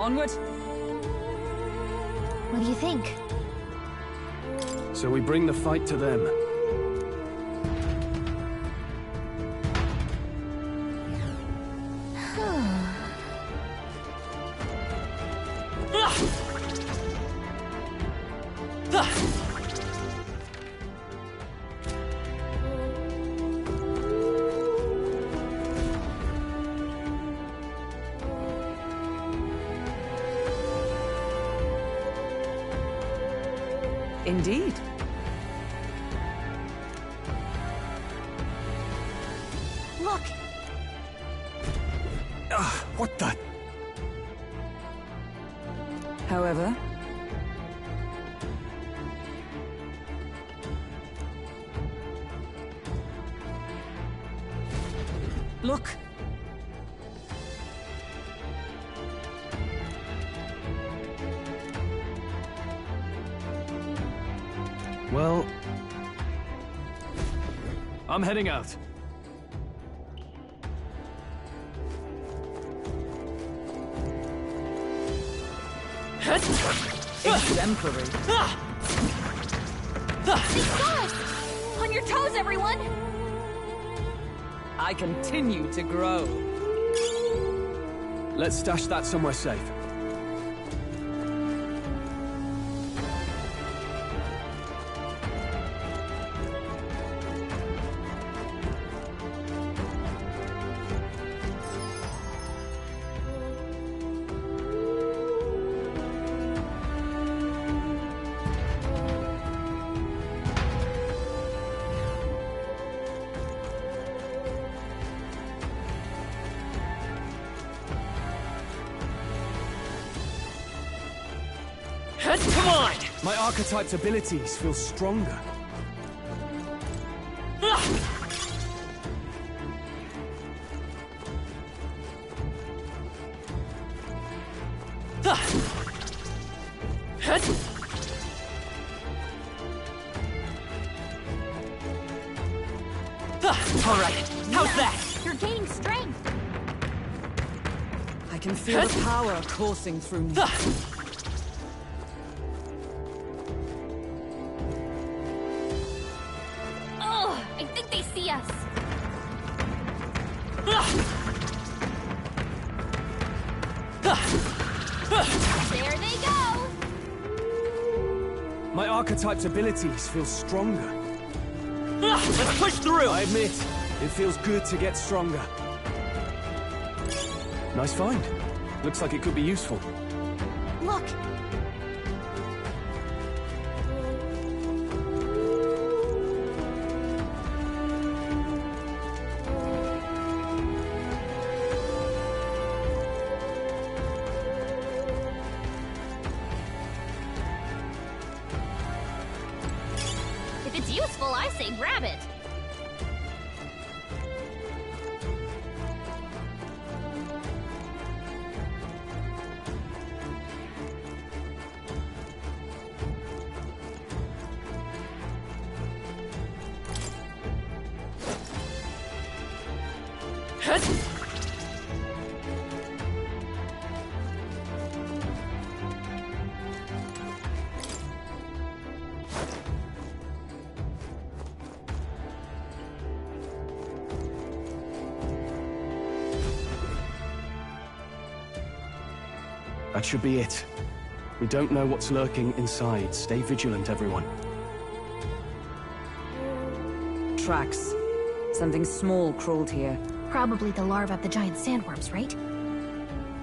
Onward. What do you think? So we bring the fight to them. Indeed. Look! What the? However, look. Well, I'm heading out. Exemplary. They saw us! On your toes, everyone! I continue to grow. Let's stash that somewhere safe. Come on! My archetype's abilities feel stronger. All right, how's that? You're gaining strength! I can feel the power coursing through me. Ugh! I think they see us! There they go! My archetype's abilities feel stronger. Let's push through! I admit, it feels good to get stronger. Nice find. Looks like it could be useful. Look! If it's useful, I say grab it! That should be it. We don't know what's lurking inside. Stay vigilant, everyone. Tracks. Something small crawled here. Probably the larvae of the giant sandworms, right?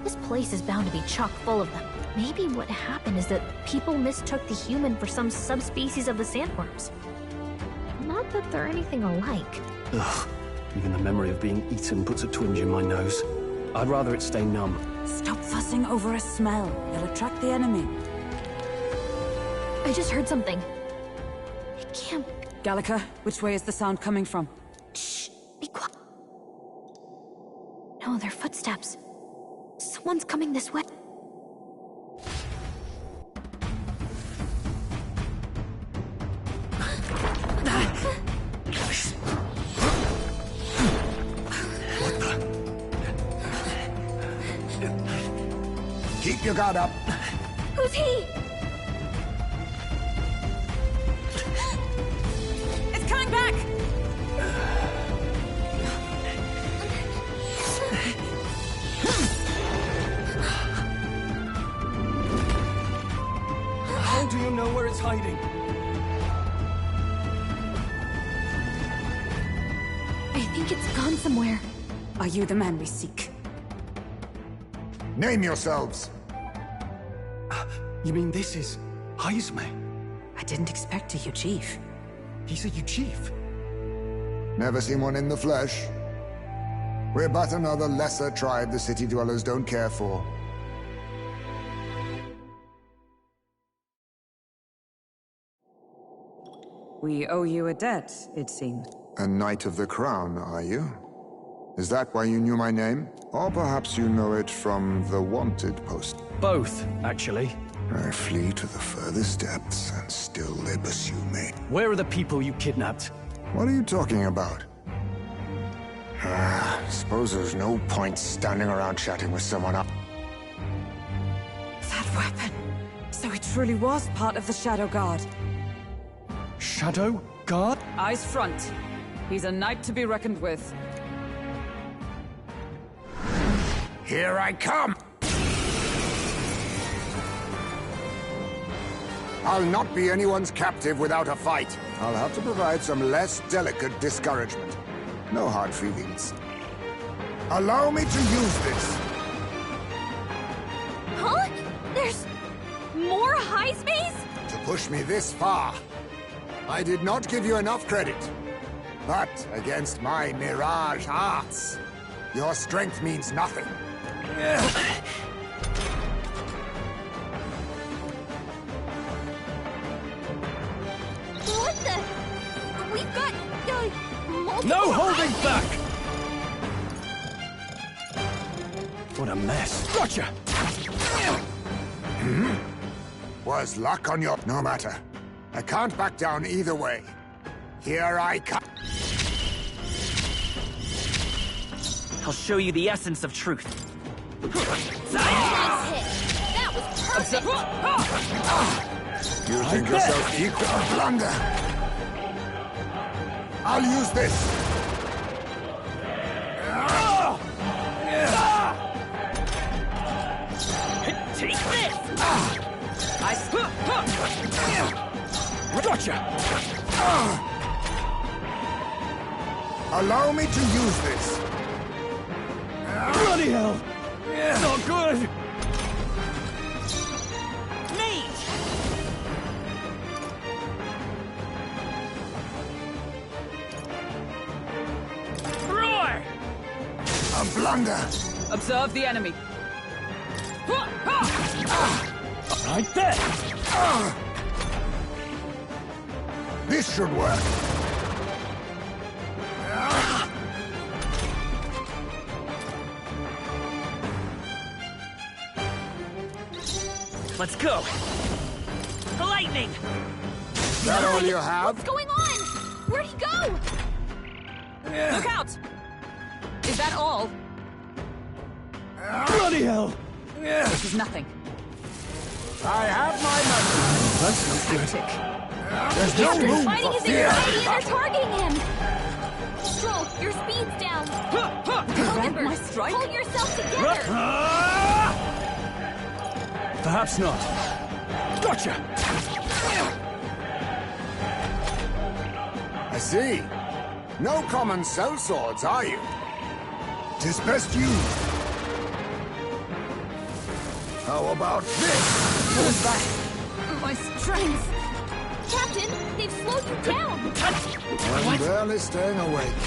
This place is bound to be chock full of them. Maybe what happened is that people mistook the human for some subspecies of the sandworms. Not that they're anything alike. Ugh. Even the memory of being eaten puts a twinge in my nose. I'd rather it stay numb. Stop fussing over a smell. You'll attract the enemy. I just heard something. It can't... Gallica, which way is the sound coming from? Shh! Be quiet. No, they're footsteps. Someone's coming this way. Keep your guard up. Who's he? It's coming back! How do you know where it's hiding? I think it's gone somewhere. Are you the man we seek? Name yourselves. You mean this is Heisme? I didn't expect a Chief. He's a chief. Never seen one in the flesh. We're but another lesser tribe the city dwellers don't care for. We owe you a debt, it seems. A Knight of the Crown, are you? Is that why you knew my name? Or perhaps you know it from the wanted post? Both, actually. I flee to the furthest depths, and still they pursue me. Where are the people you kidnapped? What are you talking about? Suppose there's no point standing around chatting with someone up. That weapon. So he truly was part of the Shadow Guard. Shadow Guard? Eyes front. He's a knight to be reckoned with. Here I come! I'll not be anyone's captive without a fight. I'll have to provide some less delicate discouragement. No hard feelings. Allow me to use this. Huh? There's more Heismes? To push me this far. I did not give you enough credit. But against my mirage arts, your strength means nothing. What the? We've got, multiple No holding Heismes. back! What a mess. Gotcha! Was luck on your... No matter. I can't back down either way. Here I come. I'll show you the essence of truth. Nice hit. That was perfect. You think yourself equal to blunder? I'll use this. Take this! Gotcha! Allow me to use this. Bloody hell! Not good! Mage! Roar! A blunder. Observe the enemy. Right there! This should work. Let's go! Lightning! Is that all you have? What's going on? Where'd he go? Look out! Is that all? Bloody hell! This is nothing. I have my money. That's not good. There's no room Fighting for is in fear. way and they're targeting him. Stroll, your speed's down. Prevent my strike? Hold yourself together. Perhaps not. Gotcha! I see. No common cell swords, are you? 'Tis best used. How about this? What is that? My strength. Captain, they've slowed you down. I'm barely staying awake.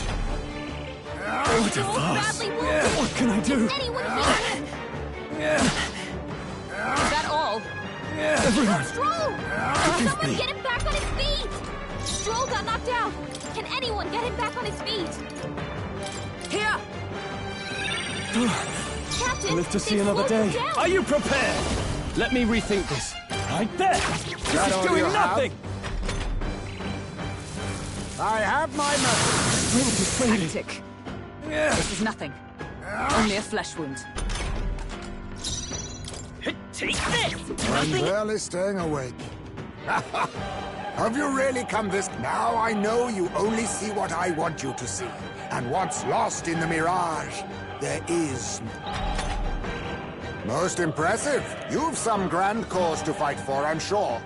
What a Stroll's farce! badly wounded. What can I do? Anyone heal him? Is that all? Everyone! Stroll! Forgive Someone me. get him back on his feet! Stroll got knocked out. Can anyone get him back on his feet? Here! Captain, Live to see they've another slowed you day. down. Are you prepared? Let me rethink this. Right there! This That is all doing you have? nothing! I have my money. Strength is fading. Tick. This is nothing. Only a flesh wound. Take this! I'm Nothing. barely staying awake. Have you really come this? Now I know you only see what I want you to see. And what's lost in the mirage, there is. Most impressive. You've some grand cause to fight for, I'm sure.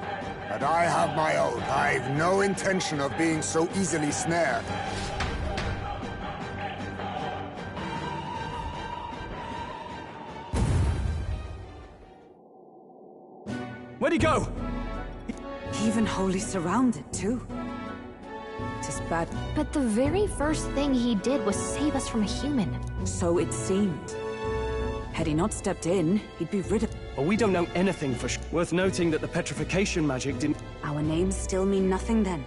But I have my own. I've no intention of being so easily snared. Where'd he go? Even wholly surrounded, too. Tis bad. But the very first thing he did was save us from a human. So it seemed. Had he not stepped in, he'd be rid of... Well, we don't know anything for Worth noting that the petrification magic didn't... Our names still mean nothing then.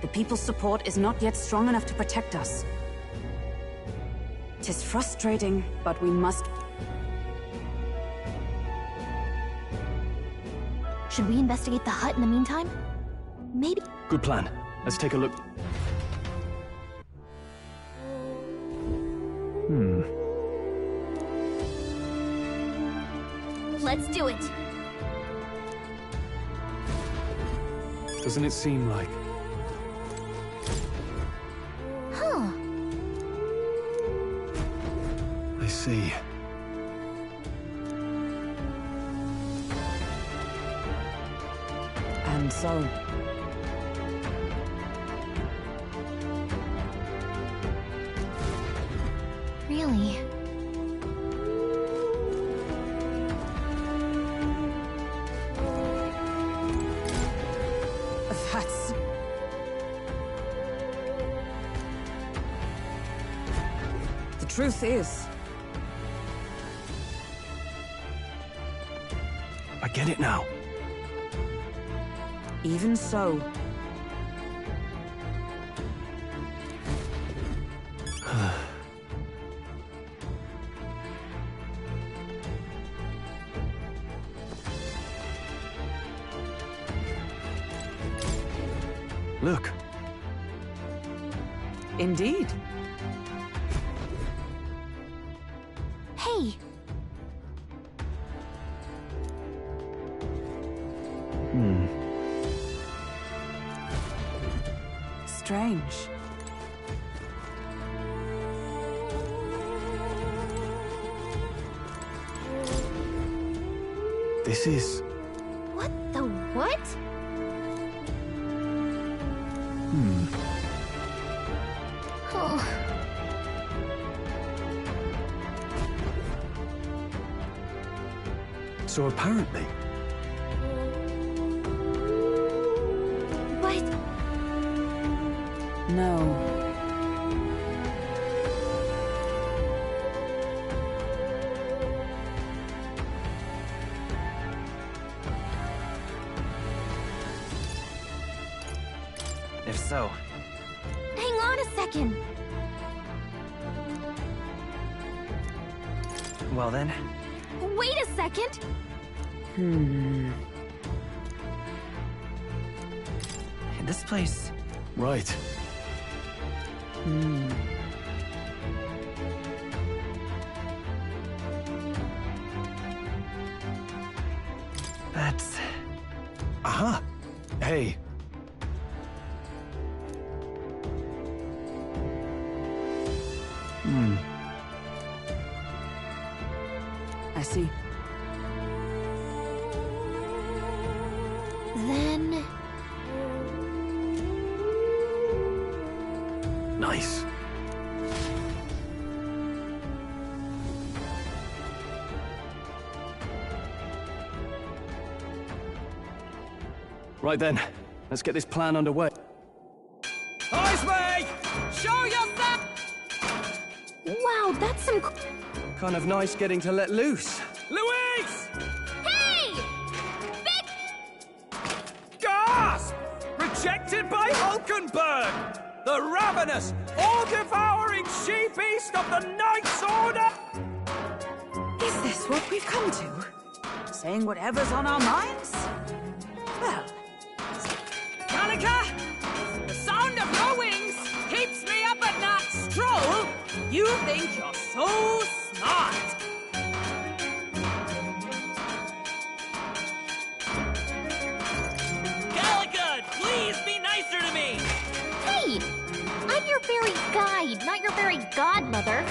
The people's support is not yet strong enough to protect us. Tis frustrating, but we must... Should we investigate the hut in the meantime? Maybe... Good plan. Let's take a look. Let's do it! Doesn't it seem like... Huh. I see. And so... Really? That's... The truth is... I get it now. Even so... Look. Indeed. Hey! Strange. This is... What the what? Oh. So apparently... But... No. If so, Hang on a second! well then, Wait a second! in this place, Right. that's... Aha! Hey. I see. Then... Nice. Right then, let's get this plan underway. Eyes way! Show yourself! Wow, that's some... Kind of nice getting to let loose. Louise! Hey! Gasp! Rejected by Hulkenberg! The ravenous, all-devouring she-beast of the Knight's Order! Is this what we've come to? Saying whatever's on our minds? Well... Kalika, the sound of your wings keeps me up at night. Stroll, you think you're so smart. God, Mother.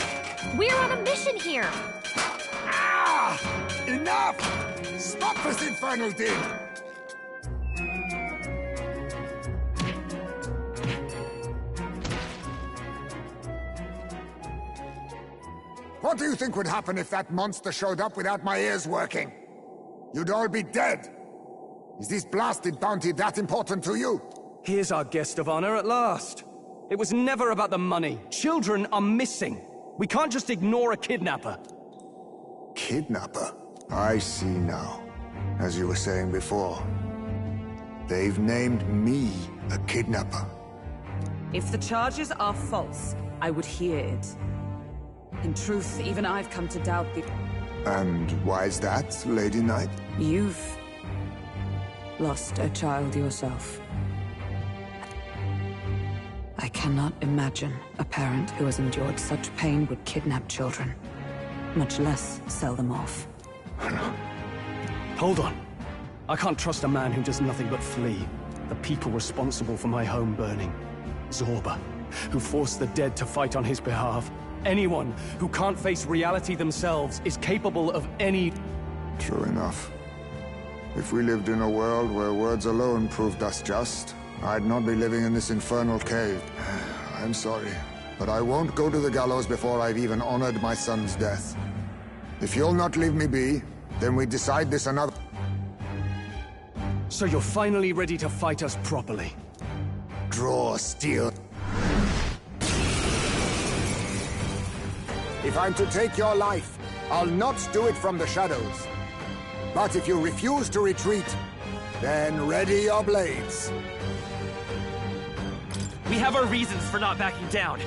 We're on a mission here. Ah! Enough! Stop this infernal din! What do you think would happen if that monster showed up without my ears working? You'd all be dead. Is this blasted bounty that important to you? Here's our guest of honor at last. It was never about the money. Children are missing. We can't just ignore a kidnapper. Kidnapper? I see now. As you were saying before, they've named me a kidnapper. If the charges are false, I would hear it. In truth, even I've come to doubt the... And why's that, Lady Knight? You've lost a child yourself. I cannot imagine a parent who has endured such pain would kidnap children, much less sell them off. Hold on. I can't trust a man who does nothing but flee. The people responsible for my home burning. Zorba, who forced the dead to fight on his behalf. Anyone who can't face reality themselves is capable of any... True enough. If we lived in a world where words alone proved us just, I'd not be living in this infernal cave. I'm sorry, but I won't go to the gallows before I've even honored my son's death. If you'll not leave me be, then we decide this another... So you're finally ready to fight us properly? Draw steel. If I'm to take your life, I'll not do it from the shadows. But if you refuse to retreat, then ready your blades. We have our reasons for not backing down.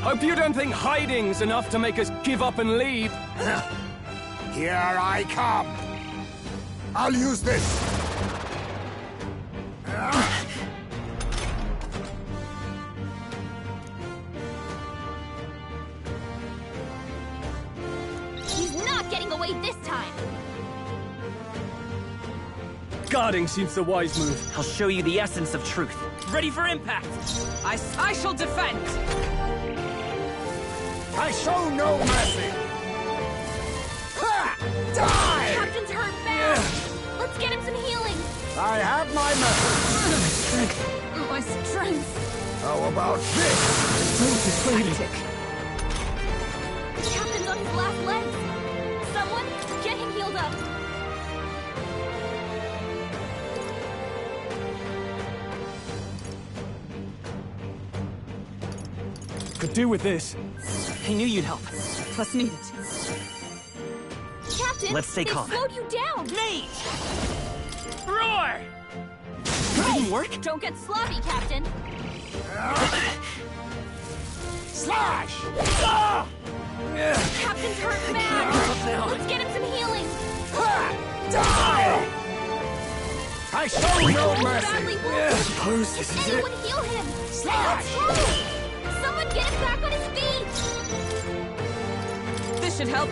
Hope you don't think hiding's enough to make us give up and leave. Here I come. I'll use this. He's not getting away this time. Guarding seems the wise move. I'll show you the essence of truth. Ready for impact! I shall defend! I show no mercy! Ha! Die! Captain's hurt bad. Let's get him some healing. I have my method. My strength! How about this? Tactic. Captain's on his last legs. Someone, get him healed up. Could do with this. I knew you'd help. Plus needed. Captain, Let's stay calm. They slowed you down. Mate! Roar! Didn't work? Don't get sloppy, Captain. Slash! Captain's hurt bad. Let's get him some healing. Ha! Die! I show no He's mercy! badly wounded. Suppose this is it. Anyone heal him. Slash! Someone get him back on his feet. This should help.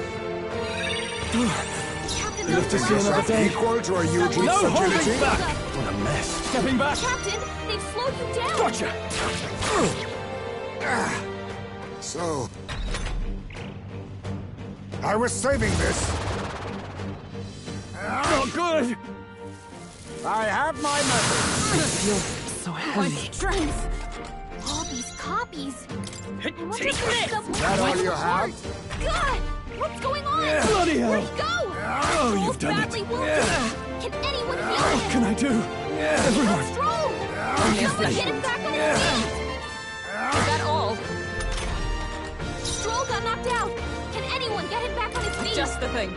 Captain's Live on to his see last another legs. day. Equal to a huge No holding agility? back! What a mess. Stepping back! Captain, they've slowed you down. Gotcha! So... I was saving this. Not good! I have my method. So My heavy. strength! All these copies. I wonder Take if there's this! some way That all to you work. have? God, what's going on? Bloody hell! Where'd he go? Oh, Stroll's you've done badly it. wounded. Can anyone heal What him? can I do? Everyone! Stroll! Only a Someone flesh get him wound. back on his feet. Is that all? Stroll got knocked out. Can anyone get him back on his feet? Just the thing.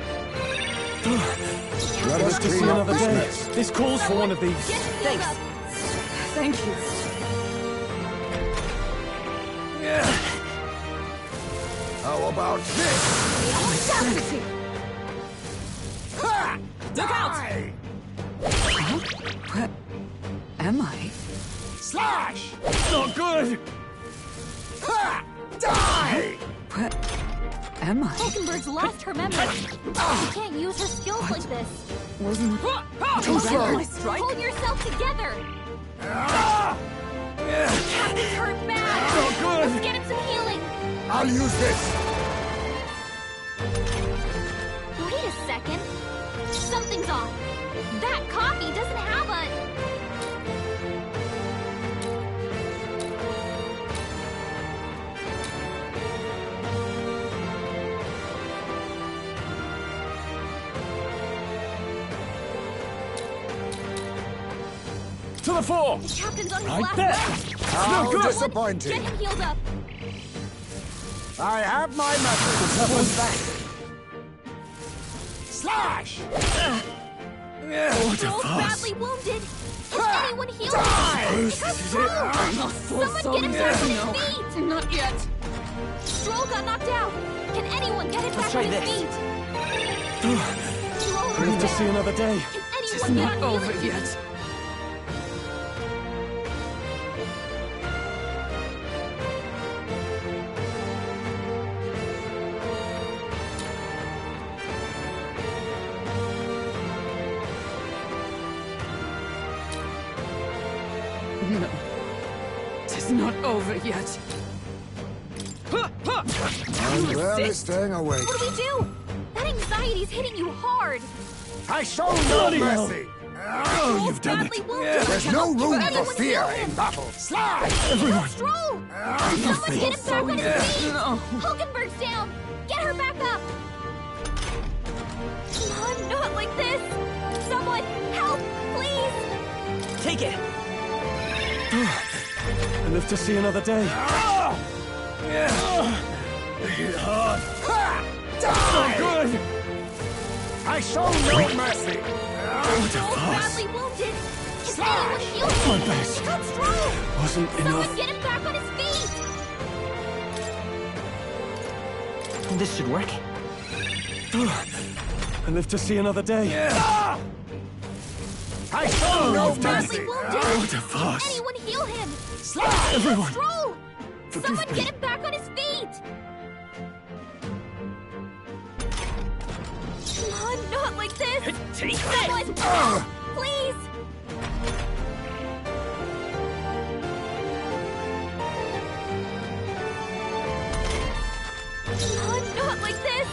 Let us To see clean up another this day. mess. This calls for one of these. Get him healed Thanks. up. Thank you. How about this? Audacity! Ha! Look out! Die! Where am I? Slash! Not good! Ha! Die! Where am I? Falkenberg's lost her memory. She can't use her skills like this. Wasn't Too slow. my strike? Hold yourself together. Ah! Captain's hurt bad. Not good! Let's get him some healing. I'll use this! Wait a second. Something's off. That copy doesn't have a... To the fore! The captain's on his Right last there. leg. How good. disappointing! Get him healed up. I have my methods. That was back. Slash! What a Stroll's farce. badly wounded. Can anyone heal him? Someone get him back on his feet! Not yet. Stroll got knocked out. Can anyone get him Let's back on try his this. feet? Stroll We hurts have to see down. another day. Can It's anyone not get on over healing? yet. No. It's not over yet. I'm rarely staying awake. What do we do? That anxiety's hitting you hard. I show no Bloody hell. mercy! Stroll's you've done badly it. wounded. There's no room for Anyone fear heal him? in battle. Slash! Everyone! Stroll! Someone get him back on his feet! No. Hulkenberg's down! Get her back up! Come on, not like this! Someone, help, please! Take it! I live to see another day. Hit hard. Die! Good! I show no mercy! What a Stroll's farce. badly wounded! Can anyone heal him? My best. Pick up Stroll! Wasn't Someone enough. get him back on his feet! This should work. I live to see another day. I show no Badly mercy! wounded! What a farce. Anyone heal him? Slash! Everyone! Stroll! Forgive Someone me. get him back on his feet! Come on, not like this! Take Someone, it! help, please! Come on, not like this!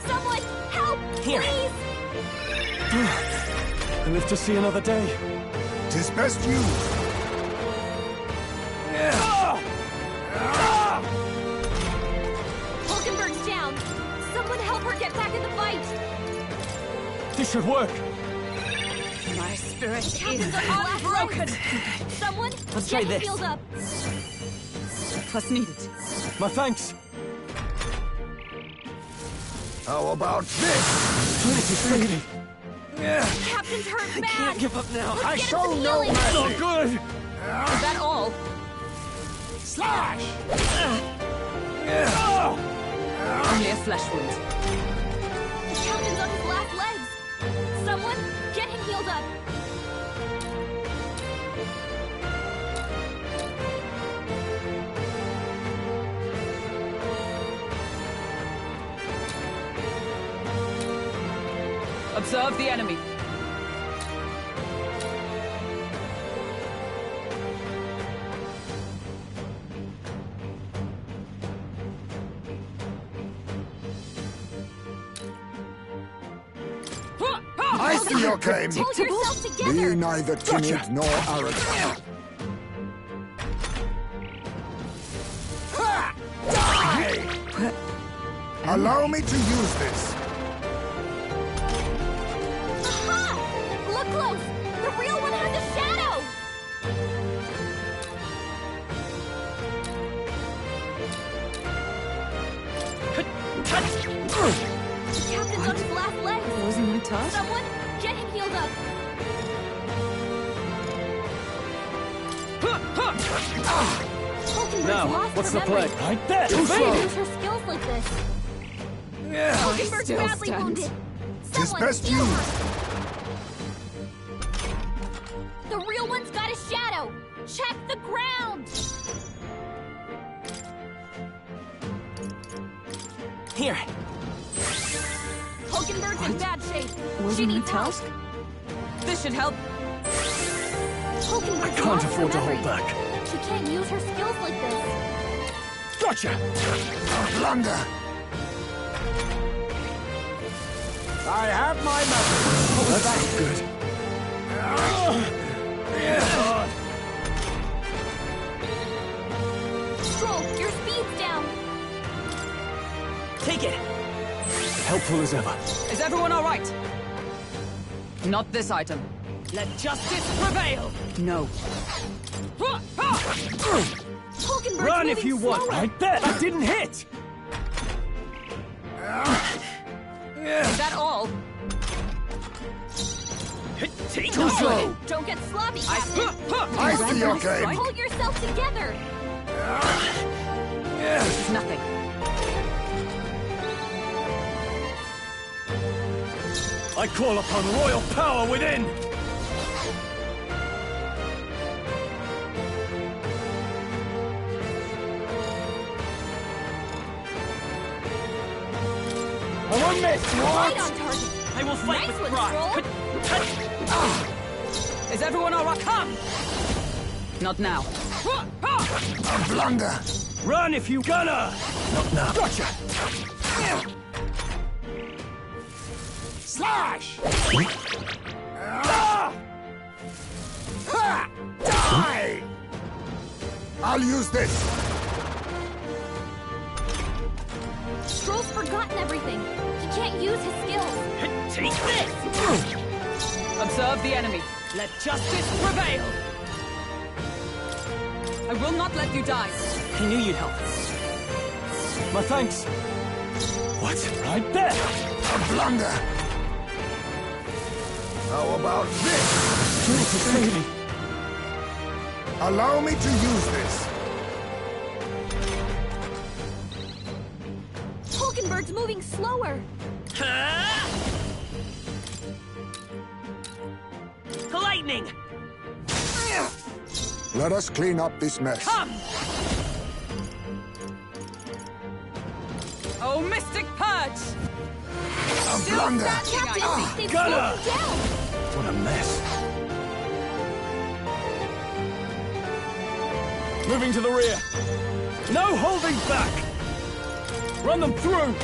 Someone, help, Here. please! I live to see another day. Tis best used. Hulkenberg's down! Someone help her get back in the fight! This should work. My spirit Captain's is unbroken! Someone, Let's get try him this. healed up! plus needed. My thanks. How about this? Strength is fading. Captain's hurt bad! Can't give up now. Let's I get him show some no healing! mercy! Not good. Is that all? Slash! Only a flesh wound. The captain's on his last legs! Someone, get him healed up! Observe the enemy. I see your claim. Hold yourself Be together! neither timid nor arrogant. Ha! Die! Allow me to use this. Aha! Look close! The real one has a shadow! The captain's on his last legs! Wasn't my task? Someone, get him healed up! Hulkenberg's Now, lost what's her the play? memory. Right there. She can't Fading. use her skills like this. Hulkenberg's still badly stand. wounded. Tis Someone best heal used. her. The real one's got a shadow. Check the ground. Here. Hulkenberg's in bad shape. She Wasn't my needs help. task? This should help. Hulkenberg's Can't lost her afford to memory. hold back. She can't use her skills like this. Gotcha! A blunder! I have my method. Oh, that's good. Stroll, your speed's down. Take it! Helpful as ever. Is everyone all right? Not this item. Let justice prevail! No. Hulkenberg's Run if moving you want. slower. I bet that didn't hit. Is that all? Take Too slow. Don't get sloppy, Captain. I see your game. Pull yourself together. This is nothing. I call upon royal power within. I won't miss. Right on target. I will fight Nice with one, pride. Is everyone all right? Come! Not now. A blunder! Run if you gonna. Not now. Gotcha. Slash! Ha! Die! I'll use this. Stroll's forgotten everything. He can't use his skills. Take this! Observe the enemy. Let justice prevail! I will not let you die. I knew you'd help. My thanks. What? Right there. A blunder. How about this? Allow me to use this. Hulkenberg's moving slower. Lightning! Let us clean up this mess. Come! Oh, Mystic Purge! A blunder. Captain, they've Gunner! slowed him down. What a mess. Moving to the rear. No holding back. Run them through.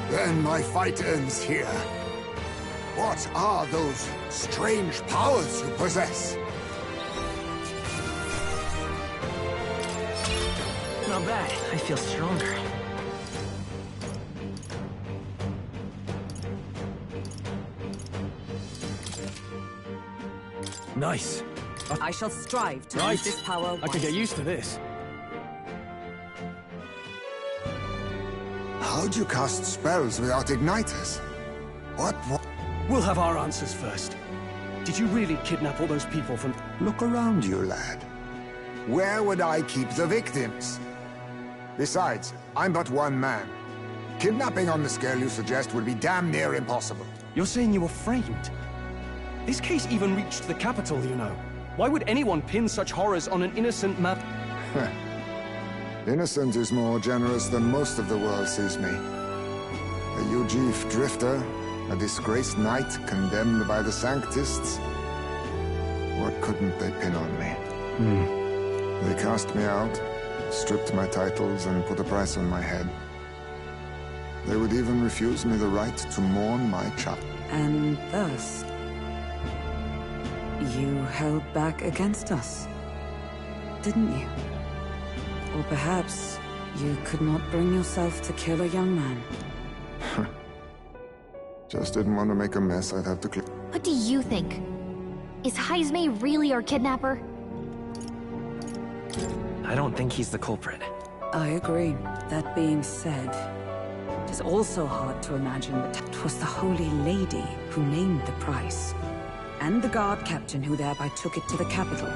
Then my fight ends here. What are those strange powers you possess? Not bad. I feel stronger. Nice. I shall strive to Right. use this power I could get used to this. How'd you cast spells without igniters? What? We'll have our answers first. Did you really kidnap all those people from... Look around you, lad. Where would I keep the victims? Besides, I'm but one man. Kidnapping on the scale you suggest would be damn near impossible. You're saying you were framed? This case even reached the capital, you know. Why would anyone pin such horrors on an innocent man? Innocent is more generous than most of the world sees me. A Ujif drifter, a disgraced knight condemned by the Sanctists. What couldn't they pin on me? They cast me out, stripped my titles, and put a price on my head. They would even refuse me the right to mourn my child. And thus, you held back against us, didn't you? Or perhaps you could not bring yourself to kill a young man. Just didn't want to make a mess I'd have to clean. What do you think? Is Heismay really our kidnapper? I don't think he's the culprit. I agree. That being said, it is also hard to imagine that it was the Holy Lady who named the price, and the guard captain who thereby took it to the capital.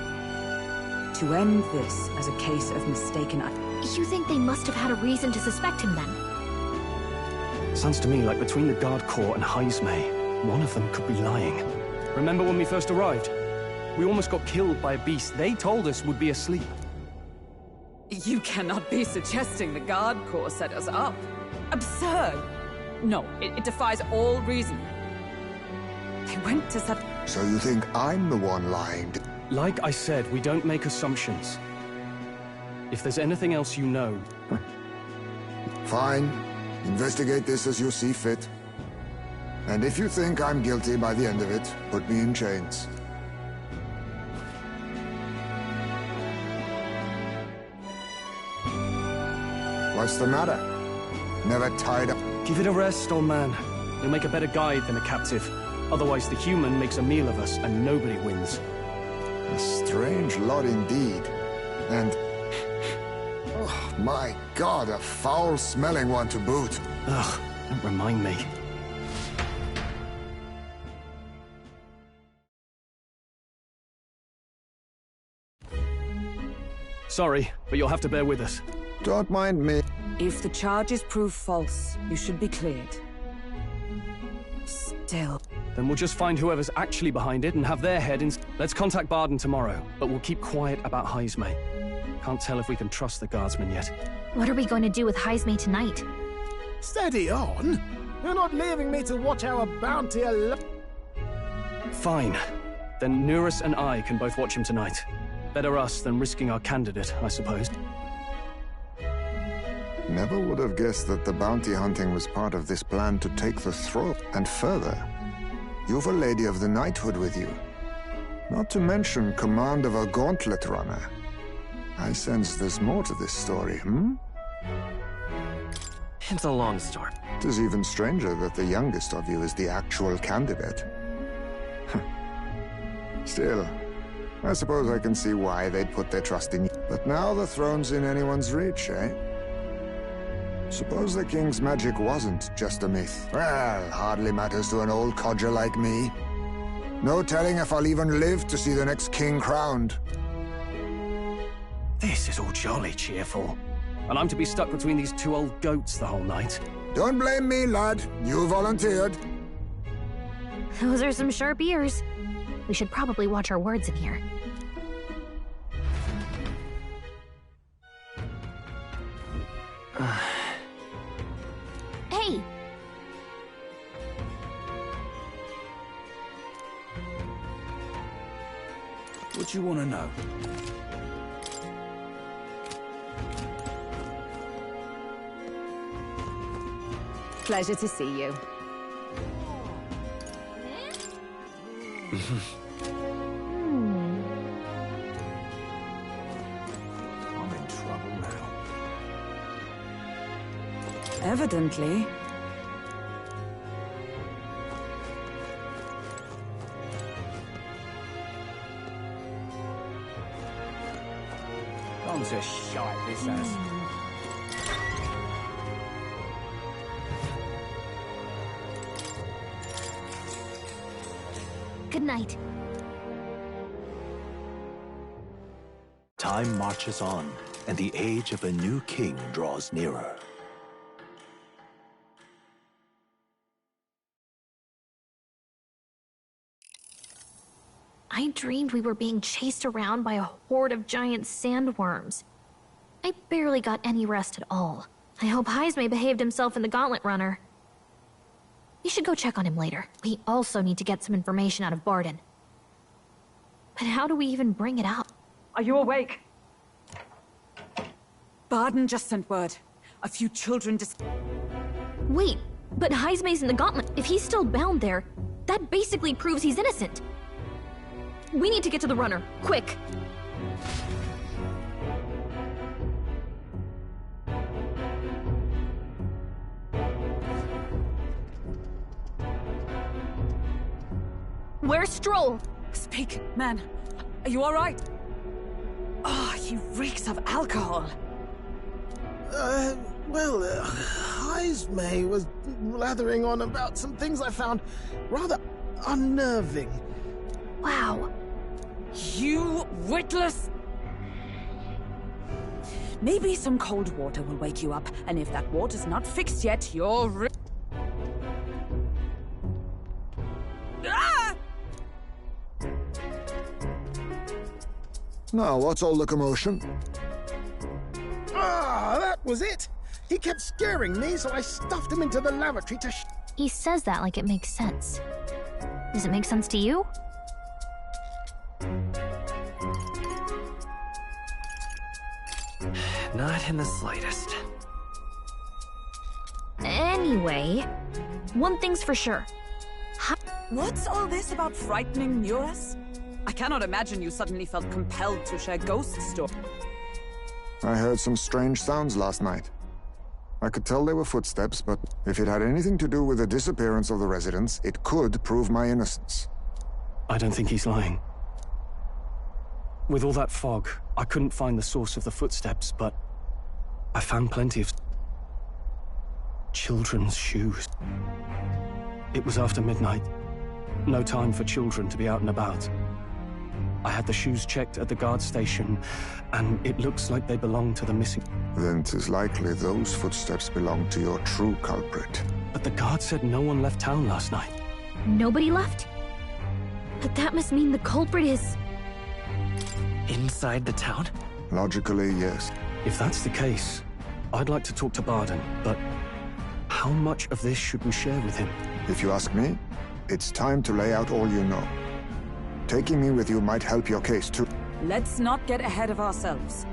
To end this as a case of mistaken... You think they must have had a reason to suspect him then? Sounds to me like between the Guard Corps and Heismay, one of them could be lying. Remember when we first arrived? We almost got killed by a beast they told us would be asleep. You cannot be suggesting the Guard Corps set us up. Absurd! No, it defies all reason. They went to such... So you think I'm the one lying? Like I said, we don't make assumptions. If there's anything else you know... Fine. Investigate this as you see fit. And if you think I'm guilty by the end of it, put me in chains. What's the matter? Never tied up? Give it a rest, old man. You'll make a better guide than a captive. Otherwise, the human makes a meal of us, and nobody wins. A strange lot indeed. And... oh, my God, a foul-smelling one to boot. Ugh, don't remind me. Sorry, but you'll have to bear with us. Don't mind me. If the charges prove false, you should be cleared. Still... Then we'll just find whoever's actually behind it and have their head in... Let's contact Barden tomorrow, but we'll keep quiet about Heisme. Can't tell if we can trust the guardsman yet. What are we going to do with Heisme tonight? Steady on. You're not leaving me to watch our bounty alone. Fine. Then Nurus and I can both watch him tonight. Better us than risking our candidate, I suppose. Never would have guessed that the bounty hunting was part of this plan to take the throne. And further, you've a Lady of the Knighthood with you. Not to mention command of a gauntlet runner. I sense there's more to this story, It's a long story. It is even stranger that the youngest of you is the actual candidate. Still, I suppose I can see why they'd put their trust in you. But now the throne's in anyone's reach, eh? Suppose the king's magic wasn't just a myth. Well, hardly matters to an old codger like me. No telling if I'll even live to see the next king crowned. This is all jolly cheerful. And I'm to be stuck between these two old goats the whole night. Don't blame me, lad. You volunteered. Those are some sharp ears. We should probably watch our words in here. Hey! What you want to know? Pleasure to see you. I'm in trouble now. Evidently. Comes a shite, this has. Good night. Time marches on, and the age of a new king draws nearer. I dreamed we were being chased around by a horde of giant sandworms. I barely got any rest at all. I hope Heisme behaved himself in the Gauntlet Runner. We should go check on him later. We also need to get some information out of Barden. But how do we even bring it up? Are you awake? Barden just sent word. A few children Wait, but Heisme's in the Gauntlet. If he's still bound there, that basically proves he's innocent. We need to get to the runner, quick! Where's Stroll? Speak, man. Are you all right? Oh, he reeks of alcohol. Heisme was blathering on about some things I found rather unnerving. Wow. You witless... Maybe some cold water will wake you up, and if that water's not fixed yet, you're... Ah! Now, what's all the commotion? Ah, that was it! He kept scaring me, so I stuffed him into the lavatory to He says that like it makes sense. Does it make sense to you? Not in the slightest. Anyway, one thing's for sure. What's all this about frightening Eurus? I cannot imagine you suddenly felt compelled to share ghost stories. I heard some strange sounds last night. I could tell they were footsteps, but if it had anything to do with the disappearance of the residents, it could prove my innocence. I don't think he's lying. With all that fog, I couldn't find the source of the footsteps, but I found plenty of children's shoes. It was after midnight. No time for children to be out and about. I had the shoes checked at the guard station, and it looks like they belong to the missing... Then 'tis likely those footsteps belong to your true culprit. But the guard said no one left town last night. Nobody left? But that must mean the culprit is... Inside the town? Logically, yes. If that's the case, I'd like to talk to Barden, but how much of this should we share with him? If you ask me, it's time to lay out all you know. Taking me with you might help your case too. Let's not get ahead of ourselves.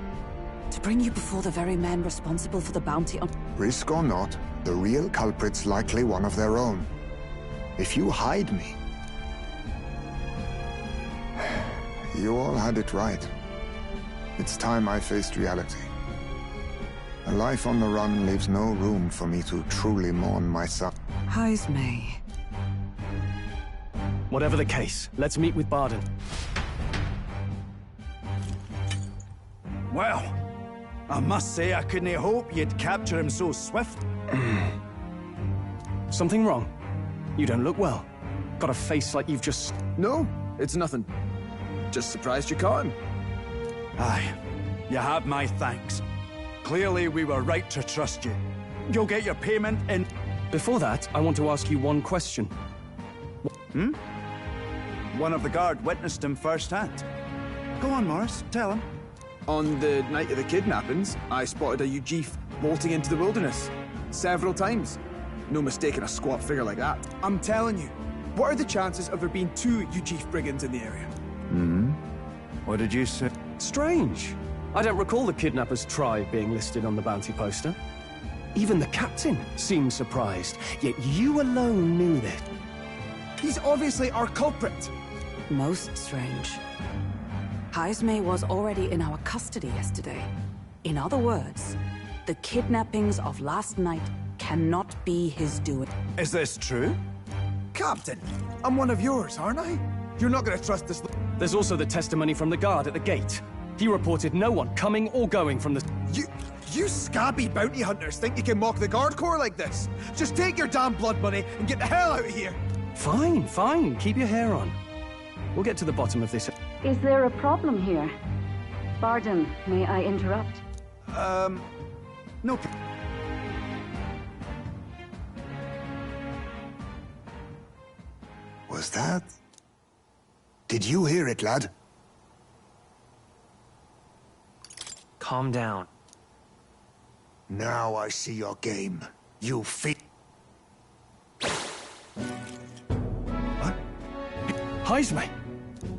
To bring you before the very man responsible for the bounty on... Risk or not, the real culprit's likely one of their own. If you hide me... You all had it right. It's time I faced reality. A life on the run leaves no room for me to truly mourn my son. Heismay. Whatever the case, let's meet with Barden. Well, I must say I couldn't hope you'd capture him so swift. Something wrong? You don't look well. Got a face like you've just... No, it's nothing. Just surprised you caught him. Aye, you have my thanks. Clearly we were right to trust you. You'll get your payment in... Before that, I want to ask you one question. One of the guard witnessed him firsthand. Go on, Morris, tell him. On the night of the kidnappings, I spotted a Ujif bolting into the wilderness. Several times. No mistaking a squat figure like that. I'm telling you, what are the chances of there being 2 Ujif brigands in the area? What did you say? Strange. I don't recall the kidnappers' tribe being listed on the bounty poster. Even the captain seemed surprised, yet you alone knew that. He's obviously our culprit. Most strange. Heismay was already in our custody yesterday. In other words, the kidnappings of last night cannot be his doing. Is this true? Captain, I'm one of yours, aren't I? You're not gonna trust this... There's also the testimony from the guard at the gate. He reported no one coming or going from the... You scabby bounty hunters think you can mock the guard corps like this? Just take your damn blood money and get the hell out of here! Fine, fine. Keep your hair on. We'll get to the bottom of this. Is there a problem here? Barden, may I interrupt? No. Was that... Did you hear it, lad? Calm down. Now I see your game. You What? Heismay!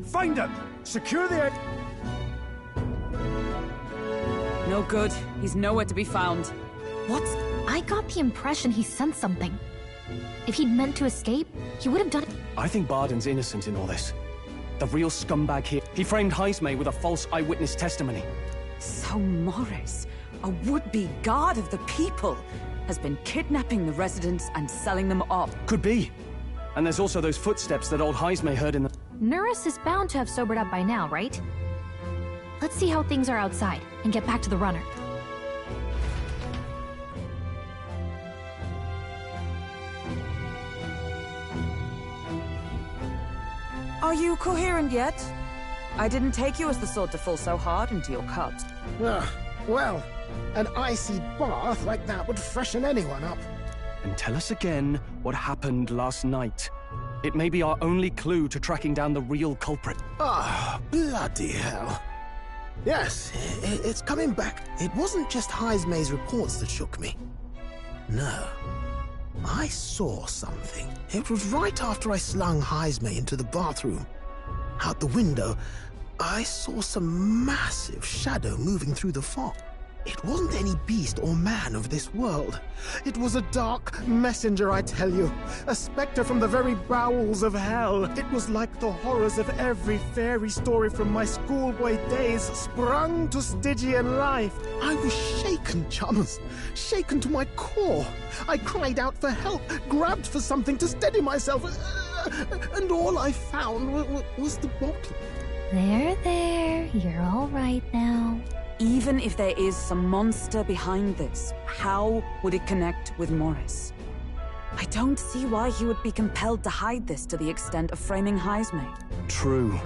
Find him! Secure the... No good. He's nowhere to be found. What's... I got the impression he sensed something. If he'd meant to escape, he would have done it. I think Barden's innocent in all this. The real scumbag here. He framed Heismay with a false eyewitness testimony. So Morris, a would-be guard of the people, has been kidnapping the residents and selling them off. Could be. And there's also those footsteps that old Heismay heard in the... Nurus is bound to have sobered up by now, right? Let's see how things are outside, and get back to the runner. Are you coherent yet? I didn't take you as the sort to fall so hard into your cubs. Well, an icy bath like that would freshen anyone up. And tell us again what happened last night. It may be our only clue to tracking down the real culprit. Ah, bloody hell. Yes, it's coming back. It wasn't just Heismay's reports that shook me. No. I saw something. It was right after I slung Heismay into the bathroom. Out the window, I saw some massive shadow moving through the fog. It wasn't any beast or man of this world. It was a dark messenger, I tell you. A specter from the very bowels of hell. It was like the horrors of every fairy story from my schoolboy days sprung to Stygian life. I was shaken, chums. Shaken to my core. I cried out for help, grabbed for something to steady myself, and all I found was the bottle. There. You're all right now. Even if there is some monster behind this, how would it connect with Morris? I don't see why he would be compelled to hide this to the extent of framing Heisme. True.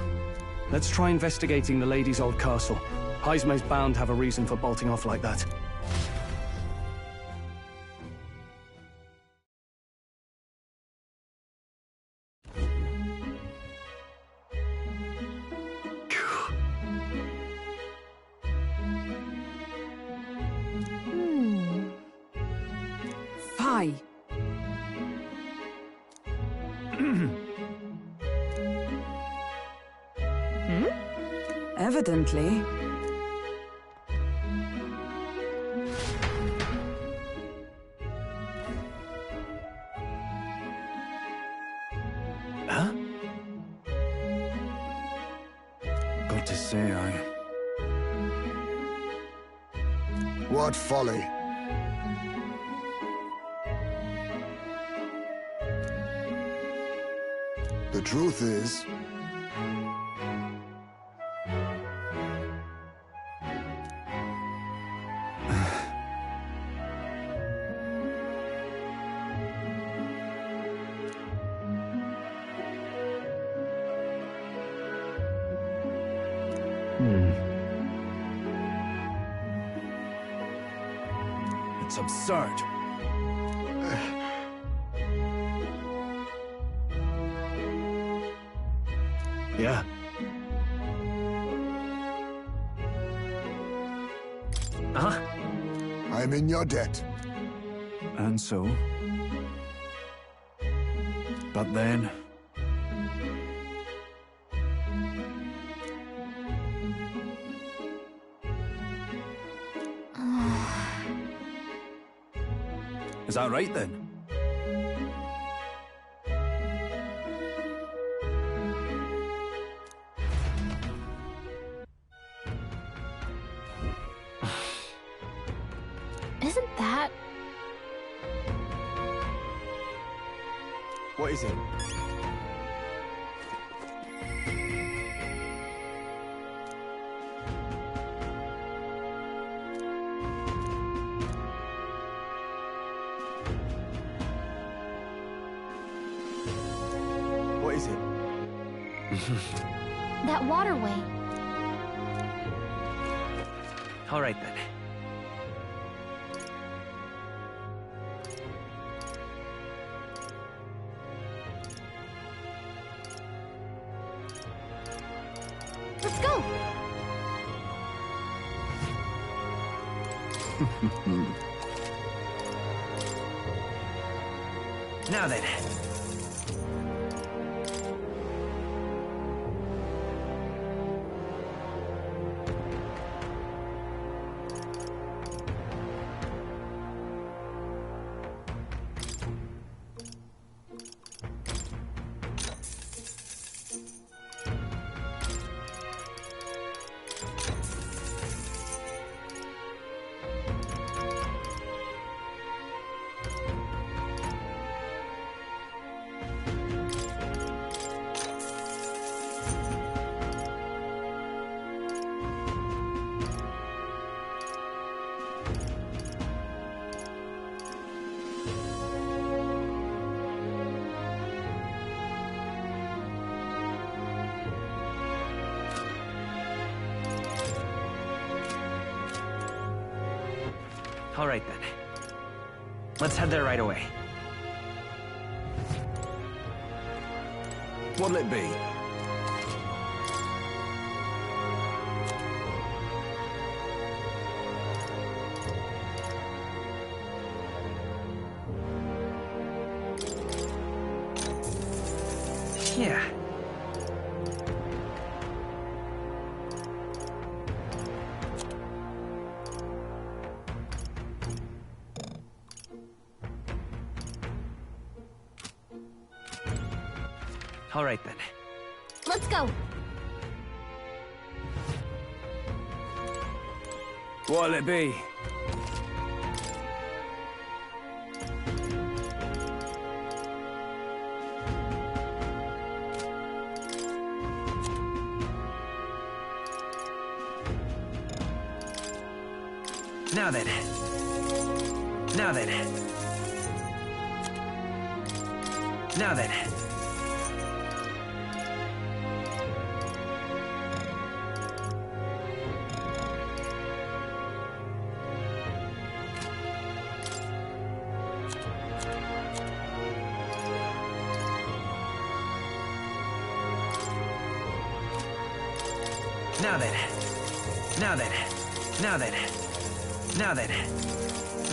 Let's try investigating the lady's old castle. Heisme's bound to have a reason for bolting off like that. Phi. Evidently. Huh? Got to say, What folly. The truth is... It's absurd. Yeah. Huh? I'm in your debt. And so? But then... Is that right then? Isn't that... What is it? What is it? that waterway? All right then. Let's go! Now then. All right then. Let's head there right away. What'll it be? Yeah. All right then. Let's go. What'll it be? Now then. Now then. Now then. Now then. Now then. Now then. Now then.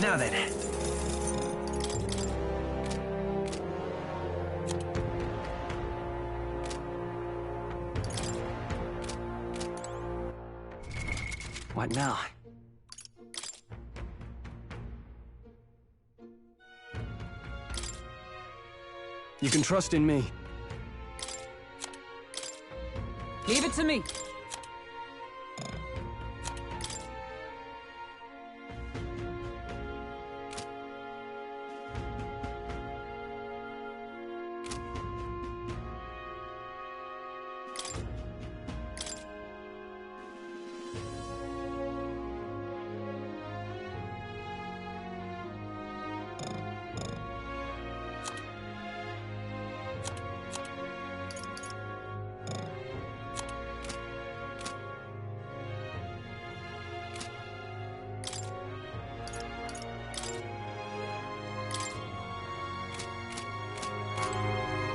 Now then. What now? You can trust in me. Leave it to me.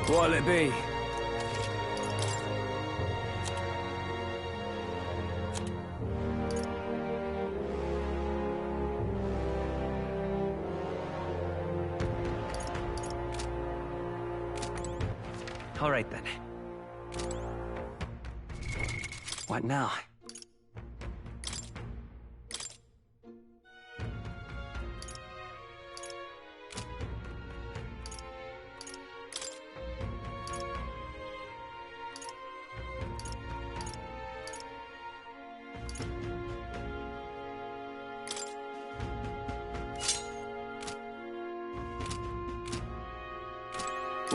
What'll it be? All right then. What now?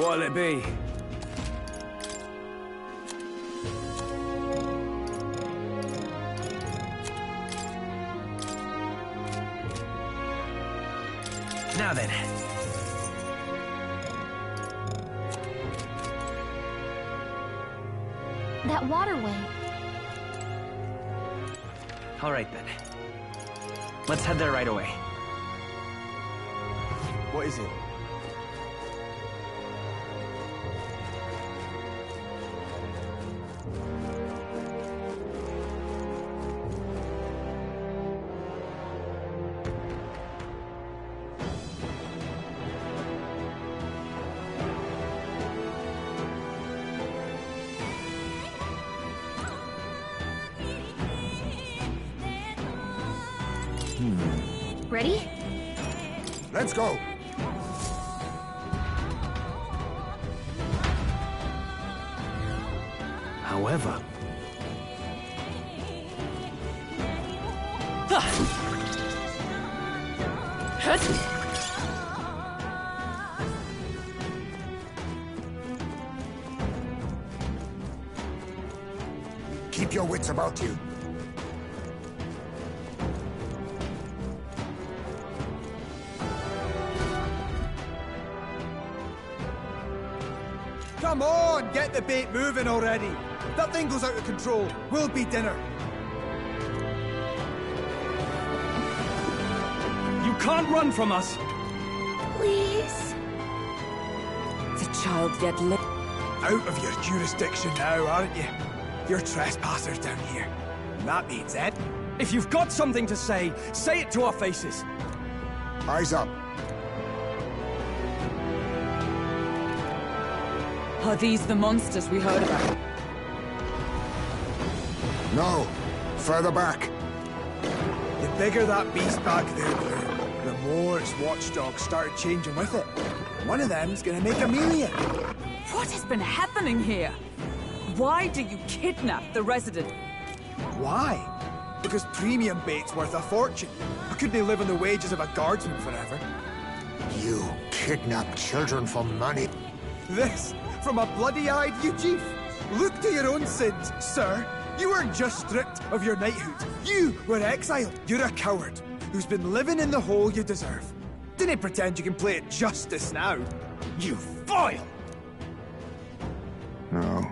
What'll it be? Now then. That waterway. All right then. Let's head there right away. What is it? Ready? Let's go. However, Keep your wits about you. Come on, get the bait moving already. If that thing goes out of control, we'll be dinner. you can't run from us! Please. The child yet lit. Out of your jurisdiction now, aren't you? You're trespassers down here. And that means it. If you've got something to say it to our faces! Eyes up. Are these the monsters we heard about? No. Further back. The bigger that beast back there grew, the more its watchdogs started changing with it. One of them's gonna make a meal of you. What has been happening here? Why do you kidnap the resident? Why? Because premium bait's worth a fortune. I couldn't live on the wages of a guardsman forever. You kidnap children for money? This from a bloody-eyed Eugene. Look to your own sins, sir. You weren't just stripped of your knighthood. You were exiled. You're a coward who's been living in the hole you deserve. Didn't pretend you can play it justice now. You foil! No.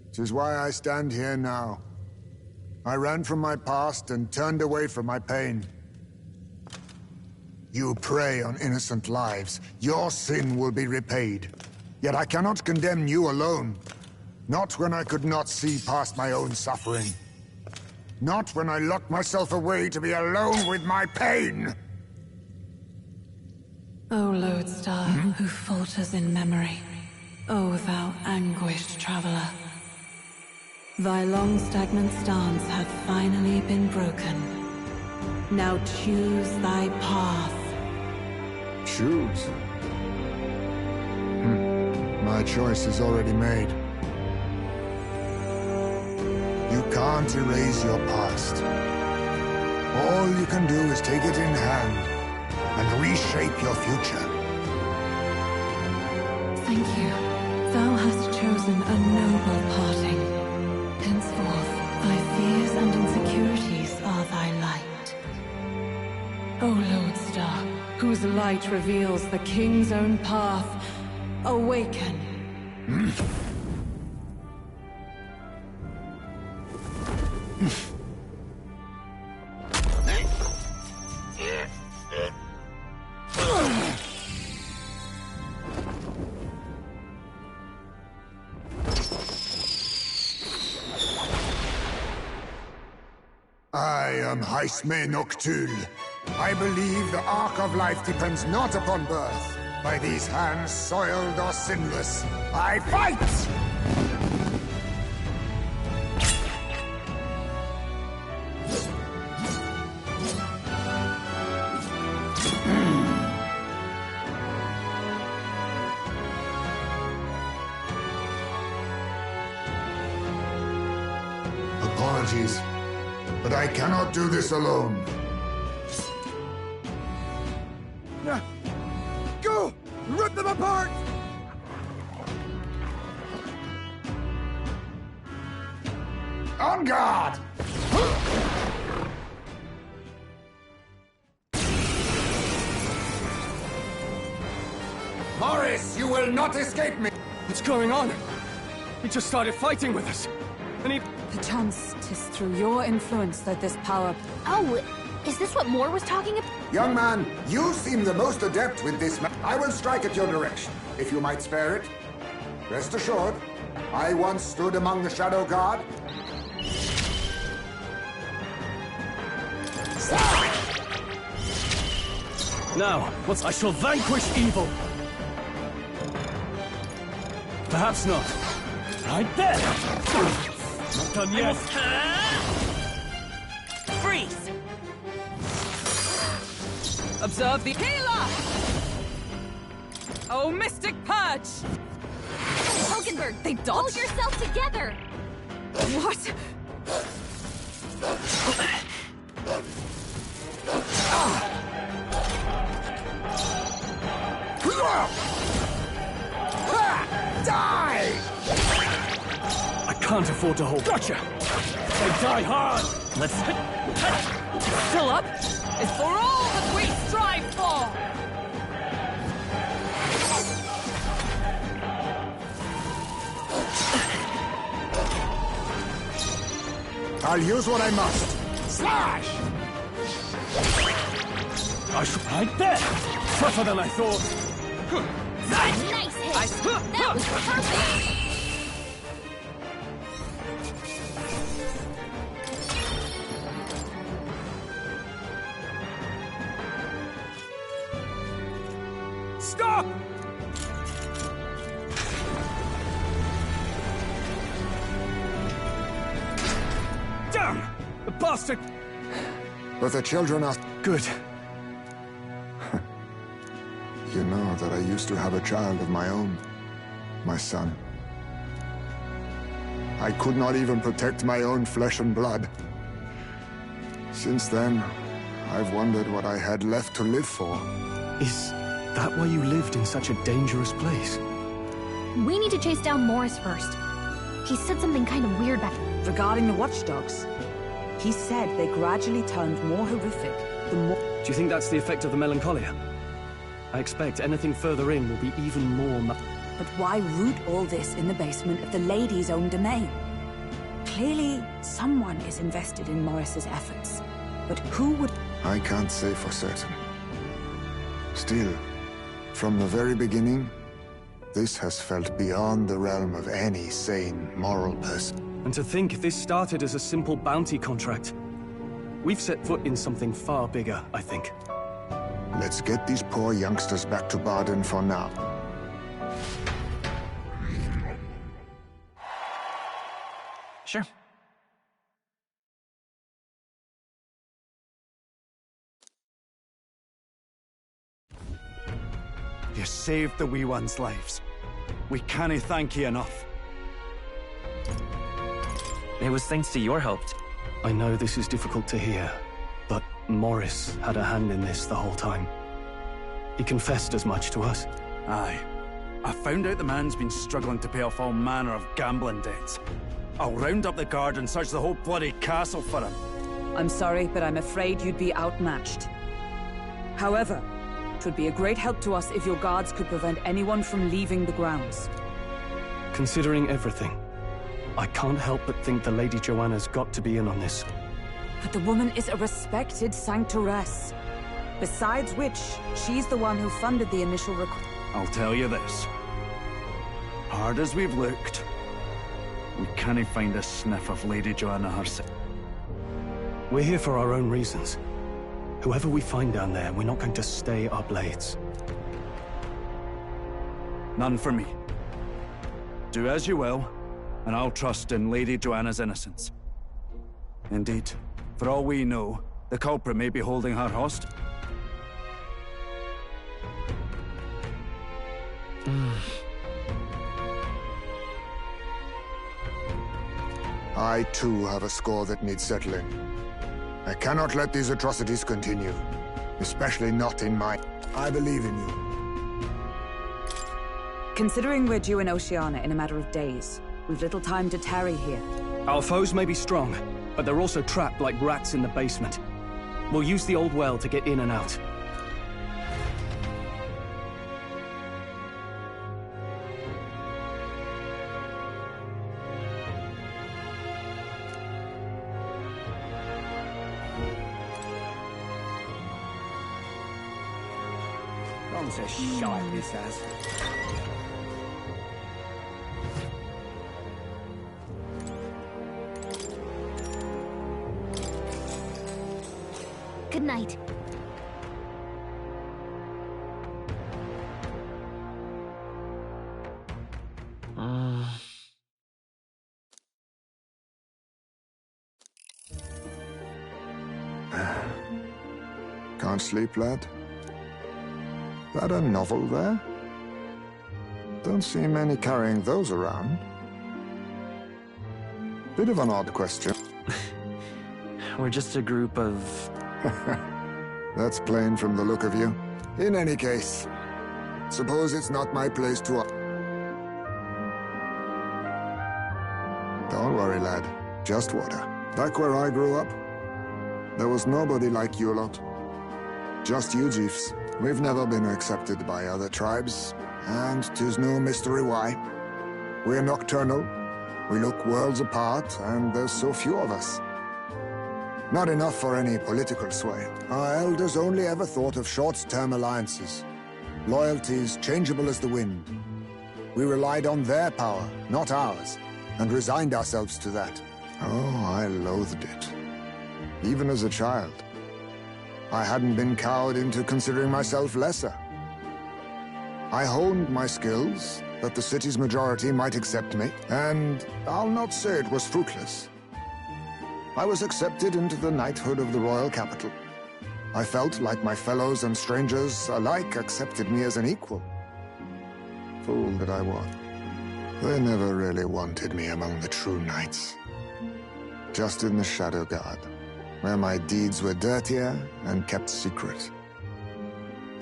This is why I stand here now. I ran from my past and turned away from my pain. You prey on innocent lives. Your sin will be repaid. Yet I cannot condemn you alone. Not when I could not see past my own suffering. Not when I locked myself away to be alone with my pain. O lodestar, who falters in memory, O thou anguished traveler. Thy long stagnant stance hath finally been broken. Now choose thy path. Choose? My choice is already made. You can't erase your past. All you can do is take it in hand and reshape your future. Thank you. Thou hast chosen a noble parting. Henceforth, thy fears and insecurities are thy light. O lodestar, whose light reveals the king's own path, awaken. I am Haisme Noctul. I believe the arc of life depends not upon birth. By these hands, soiled or sinless, I fight! Apologies, but I cannot do this alone. Go! Rip them apart! On guard! Morris, you will not escape me! What's going on? He just started fighting with us. And he... Perchance 'tis through your influence that this power... Oh, is this what Moore was talking about? Young man, you seem the most adept with this I will strike at your direction, if you might spare it. Rest assured, I once stood among the Shadow Guard. Now, I shall vanquish evil. Perhaps not. Right there! Not done yet. Freeze! Observe the healer! Oh, Mystic Purge! Hulkenberg, They dodged? hold yourself together! What? Die! I can't afford to hold. Gotcha! They die hard! Let's hit. Still up? Is for all that we strive for! I'll use what I must. Slash! Right there! Tougher than I thought. Nice hit! That was perfect! Stop! Damn! The bastard! but the children are... Good. You know that I used to have a child of my own, my son. I could not even protect my own flesh and blood. Since then, I've wondered what I had left to live for. Is that why you lived in such a dangerous place? We need to chase down Morris first. He said something kind of weird back... Regarding the watchdogs, he said they gradually turned more horrific the more... Do you think that's the effect of the melancholia? I expect anything further in will be even more... But why root all this in the basement of the lady's own domain? Clearly, someone is invested in Morris's efforts. But who would... I can't say for certain. Still, from the very beginning, this has felt beyond the realm of any sane, moral person. And to think this started as a simple bounty contract. We've set foot in something far bigger, I think. Let's get these poor youngsters back to Baden for now. Sure. You saved the wee ones' lives. We cannae thank you enough. It was thanks to your help. I know this is difficult to hear, but Morris had a hand in this the whole time. He confessed as much to us. Aye. I found out the man's been struggling to pay off all manner of gambling debts. I'll round up the guard and search the whole bloody castle for him. I'm sorry, but I'm afraid you'd be outmatched. However, it would be a great help to us if your guards could prevent anyone from leaving the grounds. Considering everything, I can't help but think the Lady Joanna's got to be in on this. But the woman is a respected sanctoress. Besides which, she's the one who funded the initial I'll tell you this. Hard as we've looked, we cannae find a sniff of Lady Joanna herself. We're here for our own reasons. Whoever we find down there, we're not going to stay our blades. None for me. Do as you will, and I'll trust in Lady Joanna's innocence. Indeed, for all we know, the culprit may be holding her hostage. I too have a score that needs settling. I cannot let these atrocities continue. Especially not in my... I believe in you. Considering we're due in Oceania in a matter of days, we've little time to tarry here. Our foes may be strong, but they're also trapped like rats in the basement. We'll use the old well to get in and out. Non's a shite, this has. Good night. Can't sleep, lad? That a novel there? Don't see many carrying those around. Bit of an odd question. We're just a group of... That's plain from the look of you. In any case, suppose it's not my place to... Don't worry, lad. Just water. Back where I grew up, there was nobody like you lot. Just you chiefs. We've never been accepted by other tribes, and 'tis no mystery why. We're nocturnal, we look worlds apart, and there's so few of us. Not enough for any political sway. Our elders only ever thought of short-term alliances. Loyalties changeable as the wind. We relied on their power, not ours, and resigned ourselves to that. Oh, I loathed it. Even as a child. I hadn't been cowed into considering myself lesser. I honed my skills, that the city's majority might accept me, and I'll not say it was fruitless. I was accepted into the knighthood of the royal capital. I felt like my fellows and strangers alike accepted me as an equal. Fool that I was. They never really wanted me among the true knights. Just in the Shadow Guard, where my deeds were dirtier and kept secret.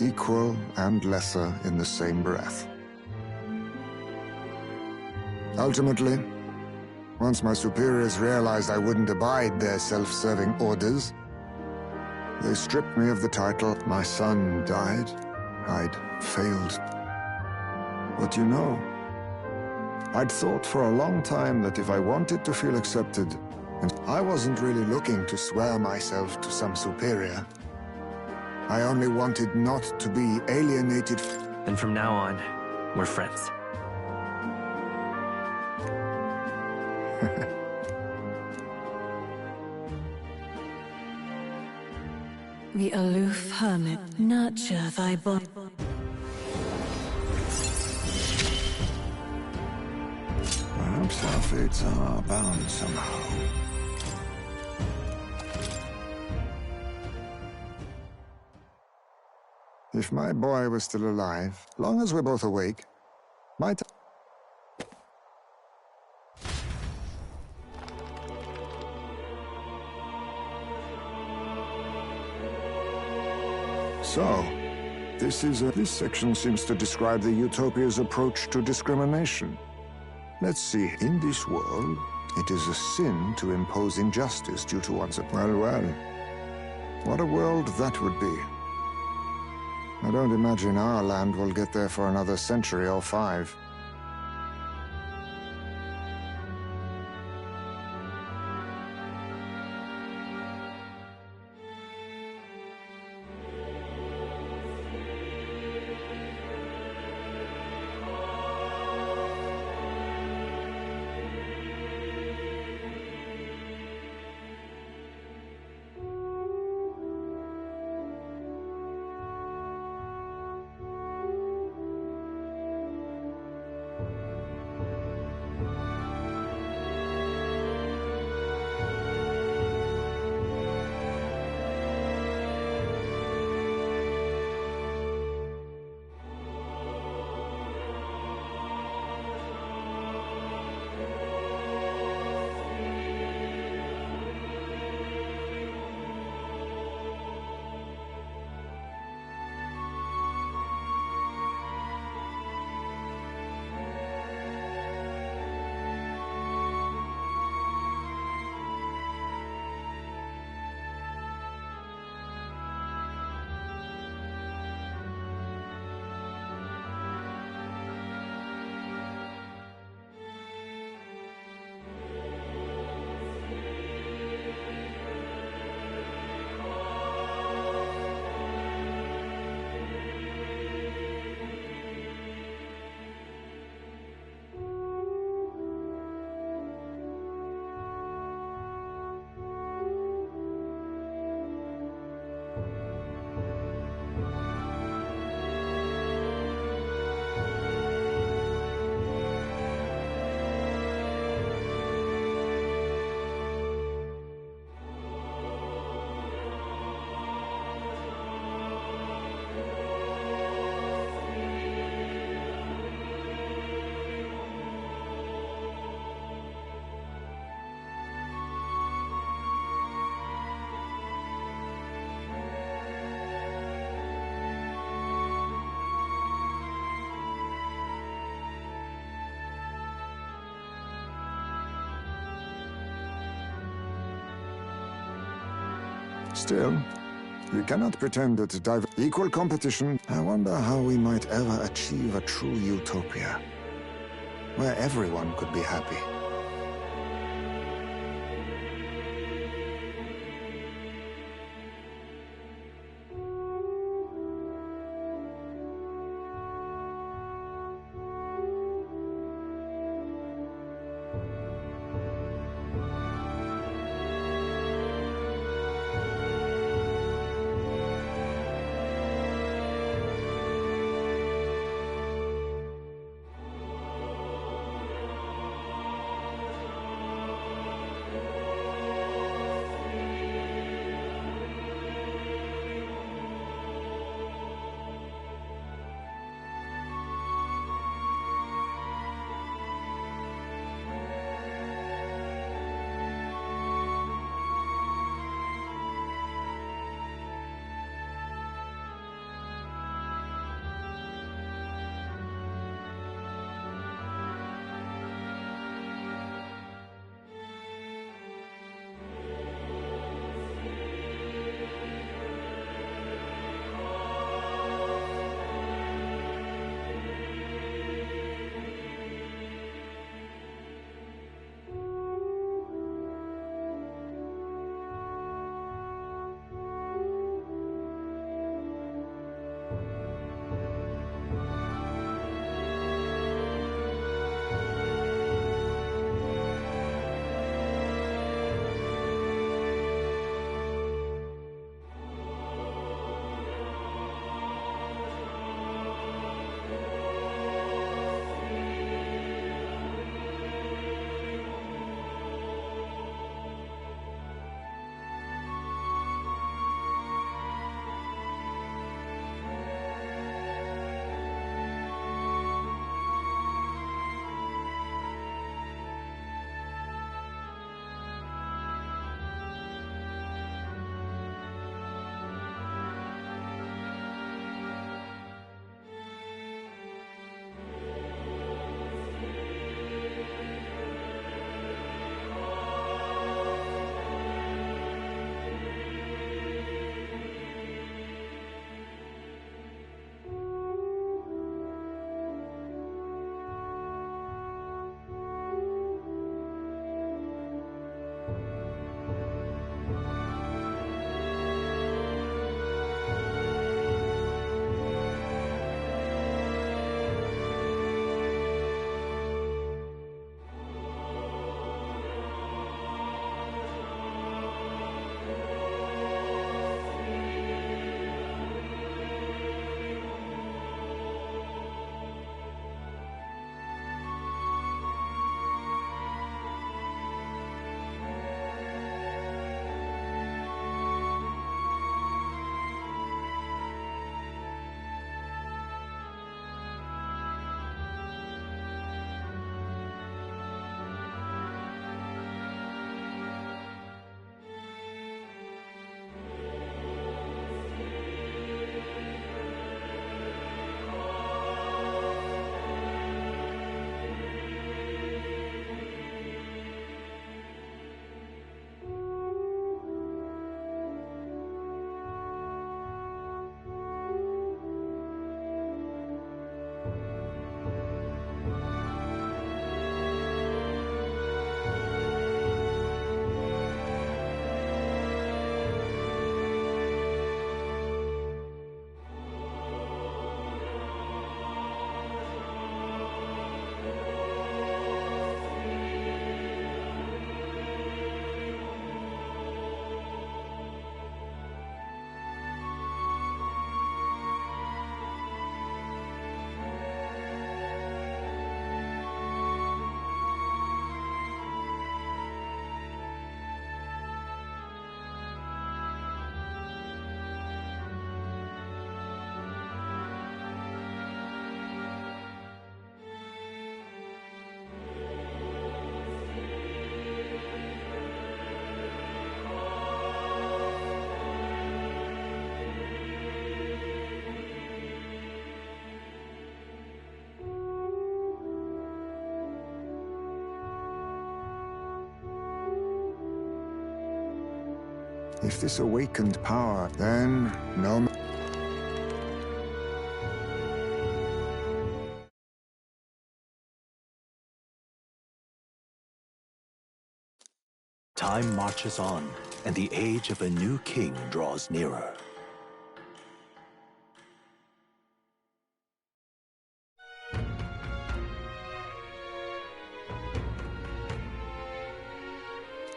Equal and lesser in the same breath. Ultimately, once my superiors realized I wouldn't abide their self-serving orders, they stripped me of the title. My son died. I'd failed. But you know, I'd thought for a long time that if I wanted to feel accepted, and I wasn't really looking to swear myself to some superior. I only wanted not to be alienated. Then from now on, we're friends. The aloof hermit nurture thy body. Perhaps our fates are bound somehow. If my boy was still alive, long as we're both awake, might... So, this section seems to describe the Utopia's approach to discrimination. Let's see, in this world, it is a sin to impose injustice due to one's... Well, what a world that would be. I don't imagine our land will get there for another century or 5. Still, you cannot pretend that equal competition... I wonder how we might ever achieve a true utopia, where everyone could be happy. If this awakened power, then no... Time marches on, and the age of a new king draws nearer.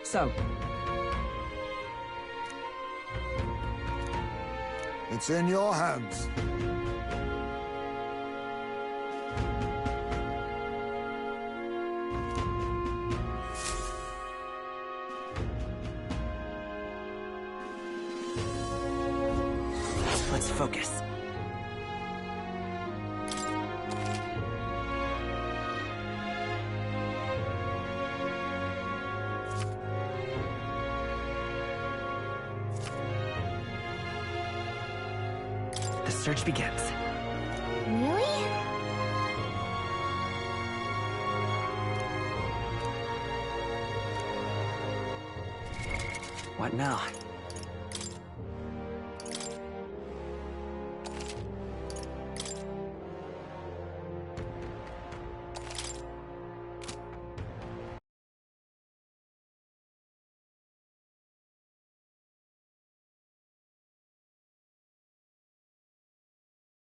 So, It's in your hands. Let's focus. The search begins. Really? What now?